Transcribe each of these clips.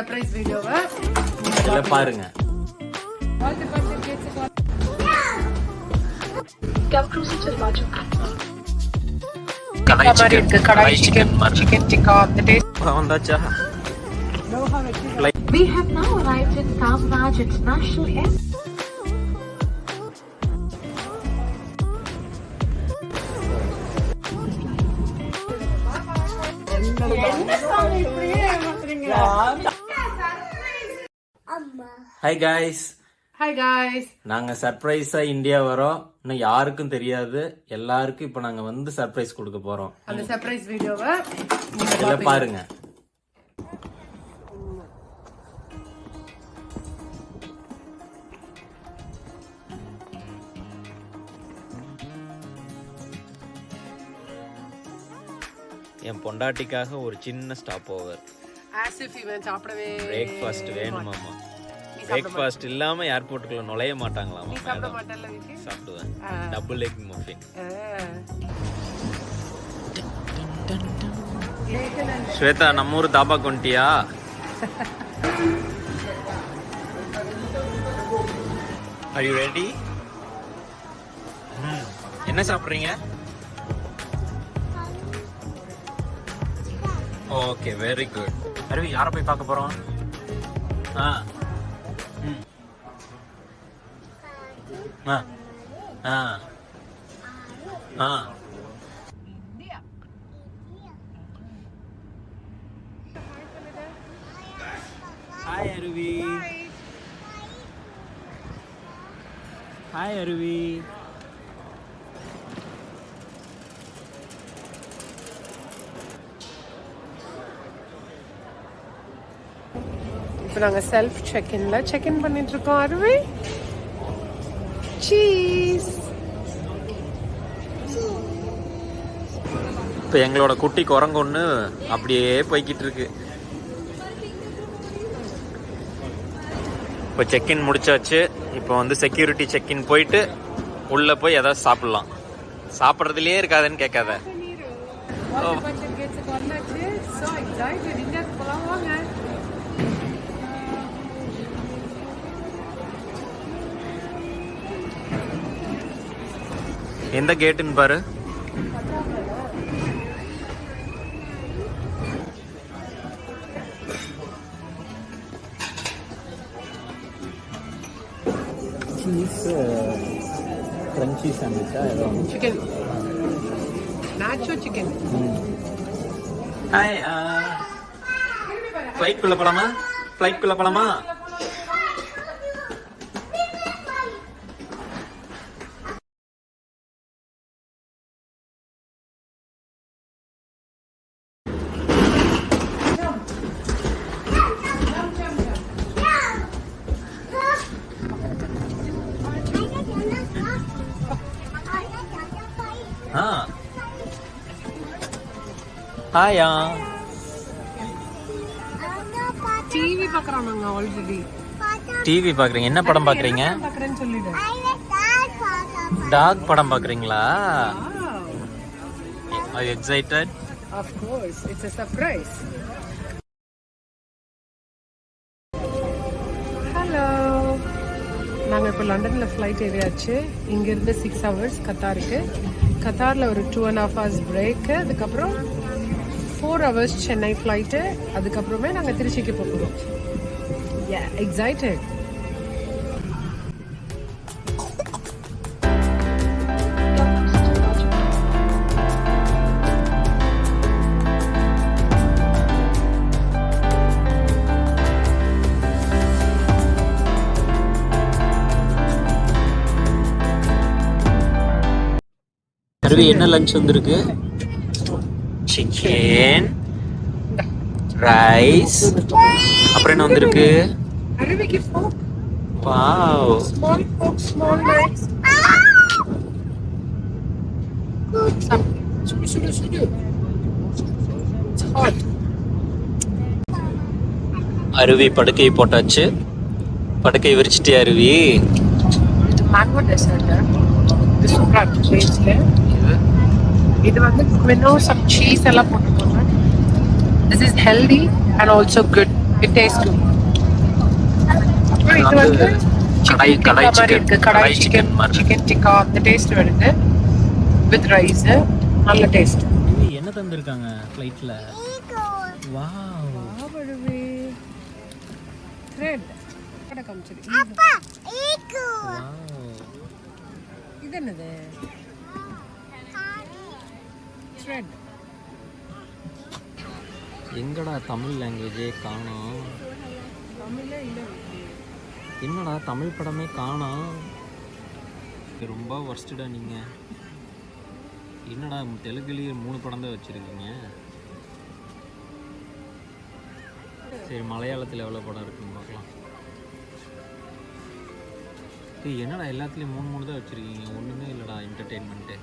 Surprise வீடியோவை இல்ல பாருங்க. கடாய் சிக்கன் டிக்கா அந்த டேஸ்ட் வந்தாச்சா? We have now arrived in Kamraj International Airport. Hi guys. Hi guys. நாங்க சர்ப்ரைஸா இந்தியா வரோம். இன்னும் யாருக்கும் தெரியாது. எல்லாருக்கும் இப்ப நாங்க வந்து சர்ப்ரைஸ் கொடுக்க போறோம். அந்த சர்ப்ரைஸ் வீடியோவை இல்ல பாருங்க. என் பொண்டாட்டிக்காக ஒரு சின்ன ஸ்டாப் ஓவர். as if இவன் சாப்பிடவே பிரேக்ஃபாஸ்ட் வேணுமாமா. பிரேக்ஃபாஸ்ட் இல்லாம ஏர்போர்ட்டுக்குள்ள நுழைய மாட்டாங்களாமா. சாப்பிட மாட்டல்ல விக்கி? சாப்பிடுவேன். Double egg muffin. ஸ்வேதா நம்ம ஊர் தாபா கொண்டியா? Are you ready? என்ன சாப்பிடுறீங்க? Okay very good. அருவி யார போய் பார்க்க போறோம்? ஹாய் அருவி. ஹாய் அருவி. இப்போ நாங்கள் செல்ஃப் செக்இன் பண்ணிட்டு இருக்கோம். அருவி சீஸ். இப்போ எங்களோட குட்டி குரங்கு ஒன்று அப்படியே போய்கிட்டு இருக்கு. இப்போ செக்இன் முடிச்சாச்சு. இப்போ வந்து செக்யூரிட்டி செக்இன் போயிட்டு உள்ள போய் ஏதாவது சாப்பிடலாம். சாப்பிட்றதுலயே இருக்காதுன்னு கேட்காத. எந்த கேட்டுன்னு பாரு. சீஸ் கிரன்ச்சி சாண்ட்விச்சா ஏதோ சிக்கன் நாச்சோ சிக்கன். ஹாய். ஃப்ளைட்குள்ள போலாமா? ஃப்ளைட்குள்ள போலாமா? ஹாயா. டிவி பார்க்கறோம் நாங்க ஆல்ரெடி. டிவி பார்க்கறீங்க? என்ன படம் பார்க்கறீங்க? பார்க்கறேன்னு சொல்லிடு. டாக் படம் பார்க்கறீங்களா? Are you excited? Of course, it's a surprise. Hello. நாங்க இப்போ லண்டன்ல ஃப்ளைட் ஏறியாச்சு. இங்க இருந்து 6 hours கத்தாருக்கு. கத்தார்ல ஒரு 2.5 hours பிரேக். அதுக்கப்புறம் 4 hours சென்னை ஃப்ளைட்டு. அதுக்கப்புறமே நாங்கள் திருச்சிக்கு போகிறோம். எக்ஸைட்டட். அருவி என்ன லஞ்ச் வந்திருக்கு? சிக்கன், ரைஸ், அப்புறம் என்ன வந்திருக்கு? அருவிக்கு fog. Wow. Small fog, small nice. சுடு. It's hot. அருவி படுக்கை போட்டாச்சு. படுக்கை விரிச்சிட்டே அருவி. இது மேங்கோ டெசர்ட். இது சூப்பரா இருக்கு டேஸ்ட்ல. இது வந்து குவினோ சம் சீஸ் எல்லாம் போட்டுருக்காங்க. This is healthy and also good. It tastes good. அப்புறம் இது வந்து கடாய் கடாய் மாதிரி சிக்கன் இருக்கு. கடாய் சிக்கன் மாதிரி சிக்கன் டிக்கா அந்த டேஸ்ட் வருது வித் ரைஸ். நல்ல டேஸ்ட். என்ன தந்திருக்காங்க ஃப்ளைட்ல? வாவ் ஆவடுவே த்ரெட் கட காமிச்சிரு. இது என்னது? த்ரெட். எங்கடா தமிழ் லாங்குவேஜே காணோம். தமிழ்ல இல்ல. என்னடா தமிழ் படமே காணோம். ரொம்ப வர்ஸ்டடா நீங்க. என்னடா தெலுங்குலேயே 3 படம் தான் வச்சிருக்கீங்க. சரி மலையாளத்தில் எவ்வளோ படம் இருக்குன்னு பார்க்கலாம். என்னடா எல்லாத்துலேயும் 3 தான் வச்சுருக்கீங்க. ஒன்றுமே இல்லைடா என்டர்டெயின்மெண்ட்டு.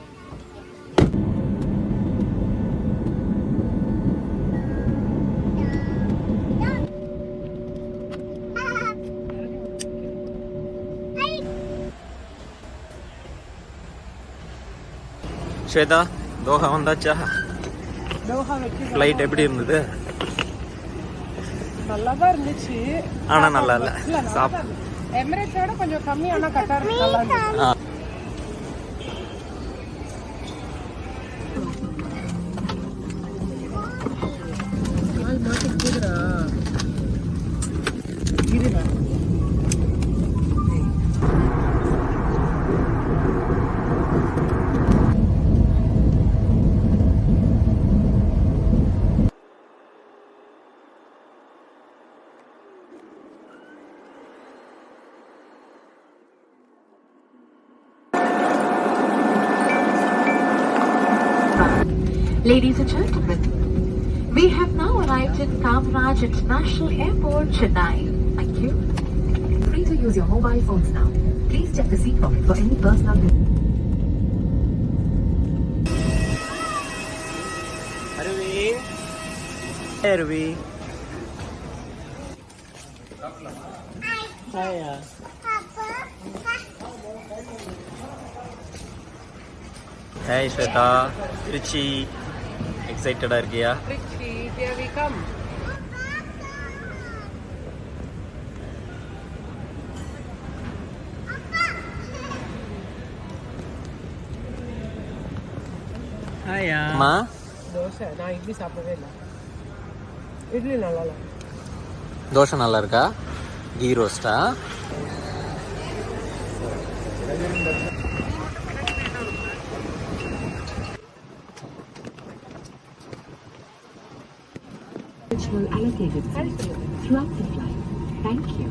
ஸ்வேதா தோஹா வந்தாச்சா? தோஹா வெற்றி ஃப்ளைட் எப்படி இருந்தது? நல்லா தான் இருந்துச்சு. ஆனால் நல்லா இல்லை. எமிரேட்ஸோட கொஞ்சம் கம்மி. ஆனால் கட்டார் நல்லா இருந்துச்சு. Ladies and gentlemen, we have now arrived at Kamraj International Airport, Chennai. Thank you. Free to use your mobile phones now. Please check the seat pocket for any personal. Arvi. Hiya. Hey Shweta, Richie, excited இருக்கியா? Richie, here we come. Hiya. அம்மா தோசை. நான் இட்லி சாப்பிடவே இல்லை. இட்லி நல்லா இல்லை. தோசை நல்லா இருக்கா? Key ரோஸ்டா? Will allocated seats throughout the flight. Thank you.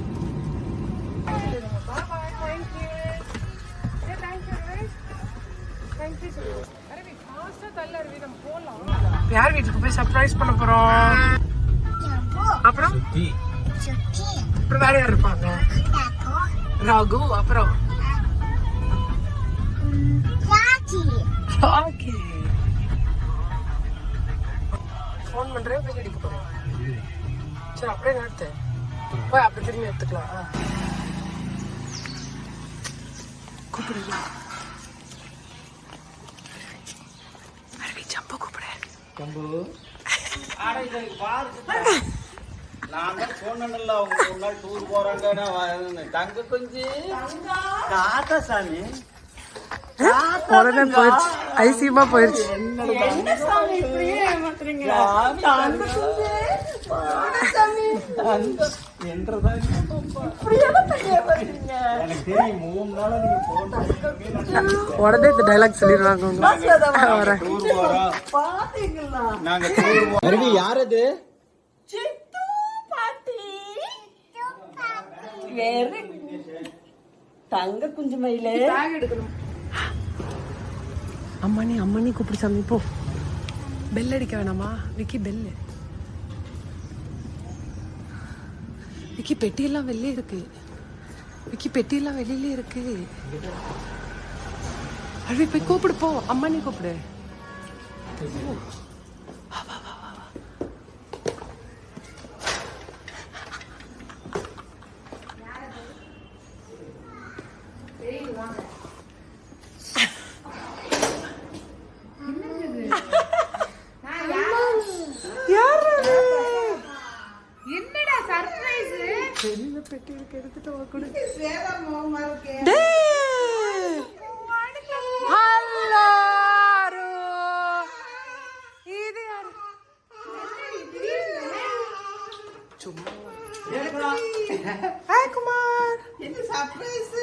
Bye bye. Thank you. Yeah, thank you. Thank you. அரவி ஃபாஸ்டா தள்ள அரவி நம்ம போலாம். யார் வீட்டுக்கு போய் சர்ப்ரைஸ் பண்ண போறோம்? அப்புறம் அப்புறம் வேற யார் இருப்பாங்க? ராகு. அப்புறம் ராகி. ஃபோன் பண்றேன். போய் அடிக்க போறேன். சரி அப்படியே நடத்து. போய் அப்படி திரும்பி எடுத்துக்கலாம். கூப்பிடுங்க. அரவி ஜம்பு கூப்பிடு. ஜம்பு ஆட இதை பாரு. நான் தான் சொன்னேன்ல அவங்க ஒரு நாள் டூர் போறாங்க. தங்க குஞ்சு காத்தா சாமி உடனே போயிடுச்சு. ஐசியமா போயிடுச்சு. உடனே இந்த டைலாக் சொல்லிடுவாங்க. யார் அது? தங்க குஞ்சு மயிலே அம்மானி அம்மானி கூப்பிடு சாமி. போ. பெல் அடிக்க வேணாமா விக்கி? பெல்லு விக்கி. பெட்டியெல்லாம் வெளியே இருக்கு விக்கி. பெட்டியெல்லாம் வெளியிலே இருக்கு. அழுவி போய் கூப்பிடு. போ. அம்மானி கூப்பிடு. என்னடா பெட்டி இருக்கு எடுத்துட்டு வா கூட இது யாரு சும்மா ஹாய் குமார் என்ன சர்ப்ரைஸ்